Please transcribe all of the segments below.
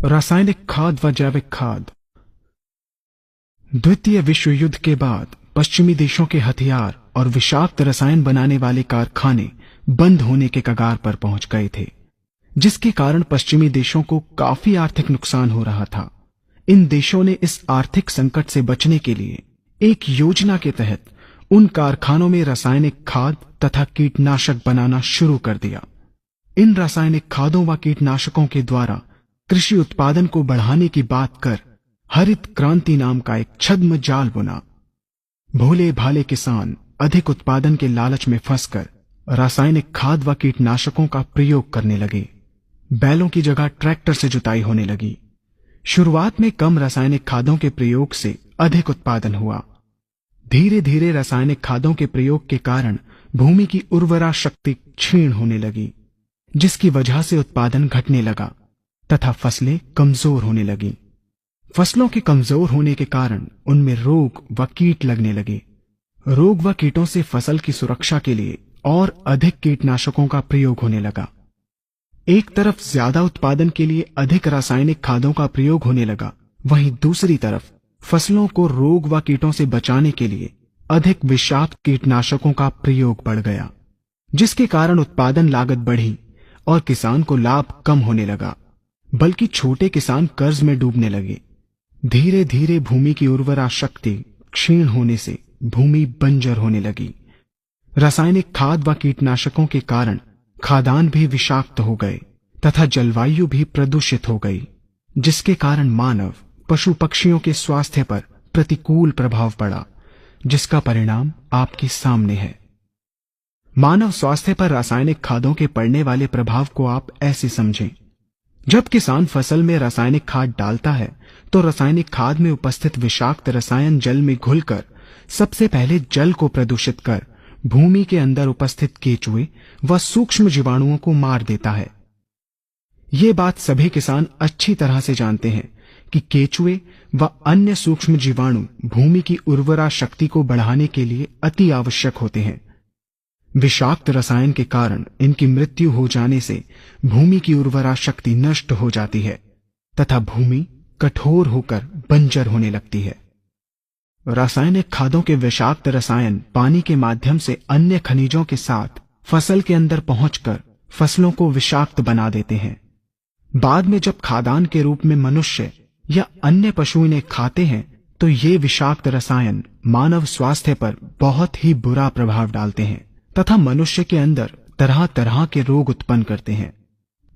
रासायनिक खाद व जैविक खाद। द्वितीय विश्व युद्ध के बाद पश्चिमी देशों के हथियार और विषाक्त रसायन बनाने वाले कारखाने बंद होने के कगार पर पहुंच गए थे, जिसके कारण पश्चिमी देशों को काफी आर्थिक नुकसान हो रहा था। इन देशों ने इस आर्थिक संकट से बचने के लिए एक योजना के तहत उन कारखानों में रासायनिक खाद तथा कीटनाशक बनाना शुरू कर दिया। इन रासायनिक खादों व कीटनाशकों के द्वारा कृषि उत्पादन को बढ़ाने की बात कर हरित क्रांति नाम का एक छद्म जाल बुना। भोले भाले किसान अधिक उत्पादन के लालच में फंसकर रासायनिक खाद व कीटनाशकों का प्रयोग करने लगे। बैलों की जगह ट्रैक्टर से जुताई होने लगी। शुरुआत में कम रासायनिक खादों के प्रयोग से अधिक उत्पादन हुआ। धीरे धीरे रासायनिक खादों के प्रयोग के कारण भूमि की उर्वरा शक्ति क्षीण होने लगी, जिसकी वजह से उत्पादन घटने लगा तथा फसलें कमजोर होने लगीं। फसलों के कमजोर होने के कारण उनमें रोग व कीट लगने लगे। रोग व कीटों से फसल की सुरक्षा के लिए और अधिक कीटनाशकों का प्रयोग होने लगा। एक तरफ ज्यादा उत्पादन के लिए अधिक रासायनिक खादों का प्रयोग होने लगा, वहीं दूसरी तरफ फसलों को रोग व कीटों से बचाने के लिए अधिक विषाक्त कीटनाशकों का प्रयोग बढ़ गया, जिसके कारण उत्पादन लागत बढ़ी और किसान को लाभ कम होने लगा, बल्कि छोटे किसान कर्ज में डूबने लगे। धीरे धीरे भूमि की उर्वरा शक्ति क्षीण होने से भूमि बंजर होने लगी। रासायनिक खाद व कीटनाशकों के कारण खाद्यान्न भी विषाक्त हो गए तथा जलवायु भी प्रदूषित हो गई, जिसके कारण मानव पशु पक्षियों के स्वास्थ्य पर प्रतिकूल प्रभाव पड़ा, जिसका परिणाम आपके सामने है। मानव स्वास्थ्य पर रासायनिक खादों के पड़ने वाले प्रभाव को आप ऐसे समझें। जब किसान फसल में रासायनिक खाद डालता है तो रासायनिक खाद में उपस्थित विषाक्त रसायन जल में घुलकर सबसे पहले जल को प्रदूषित कर भूमि के अंदर उपस्थित केचुए व सूक्ष्म जीवाणुओं को मार देता है। ये बात सभी किसान अच्छी तरह से जानते हैं कि केचुए व अन्य सूक्ष्म जीवाणु भूमि की उर्वरा शक्ति को बढ़ाने के लिए अति आवश्यक होते हैं। विषाक्त रसायन के कारण इनकी मृत्यु हो जाने से भूमि की उर्वरा शक्ति नष्ट हो जाती है तथा भूमि कठोर होकर बंजर होने लगती है। रासायनिक खादों के विषाक्त रसायन पानी के माध्यम से अन्य खनिजों के साथ फसल के अंदर पहुंचकर फसलों को विषाक्त बना देते हैं। बाद में जब खाद्यान्न के रूप में मनुष्य या अन्य पशु इन्हें खाते हैं तो ये विषाक्त रसायन मानव स्वास्थ्य पर बहुत ही बुरा प्रभाव डालते हैं तथा मनुष्य के अंदर तरह तरह के रोग उत्पन्न करते हैं।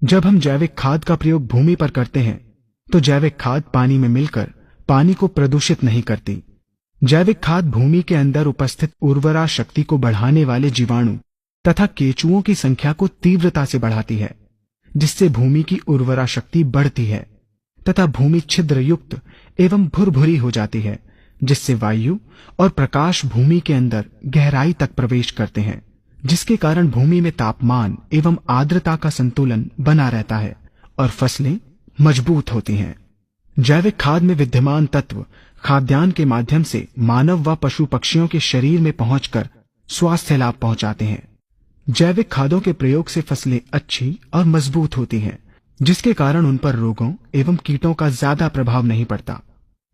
जब हम जैविक खाद का प्रयोग भूमि पर करते हैं तो जैविक खाद पानी में मिलकर पानी को प्रदूषित नहीं करती। जैविक खाद भूमि के अंदर उपस्थित उर्वरा शक्ति को बढ़ाने वाले जीवाणु तथा केचुओं की संख्या को तीव्रता से बढ़ाती है, जिससे भूमि की उर्वरा शक्ति बढ़ती है तथा भूमि छिद्र युक्त एवं भुरभुरी हो जाती है, जिससे वायु और प्रकाश भूमि के अंदर गहराई तक प्रवेश करते हैं, जिसके कारण भूमि में तापमान एवं आर्द्रता का संतुलन बना रहता है और फसलें मजबूत होती हैं। जैविक खाद में विद्यमान तत्व खाद्यान्न के माध्यम से मानव व पशु पक्षियों के शरीर में पहुंचकर स्वास्थ्य लाभ पहुंचाते हैं। जैविक खादों के प्रयोग से फसलें अच्छी और मजबूत होती हैं, जिसके कारण उन पर रोगों एवं कीटों का ज्यादा प्रभाव नहीं पड़ता।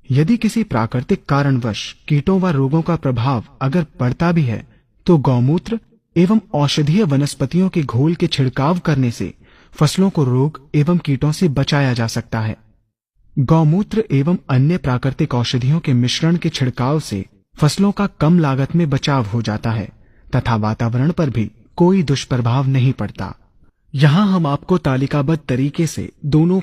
यदि किसी प्राकृतिक कारणवश कीटों व रोगों का प्रभाव अगर पड़ता भी है तो गौमूत्र एवं औषधीय वनस्पतियों के घोल के छिड़काव करने से फसलों को रोग एवं कीटों से बचाया जा सकता है। गौमूत्र एवं अन्य प्राकृतिक औषधियों के मिश्रण के छिड़काव से फसलों का कम लागत में बचाव हो जाता है तथा वातावरण पर भी कोई दुष्प्रभाव नहीं पड़ता। यहाँ हम आपको तालिकाबद्ध तरीके से दोनों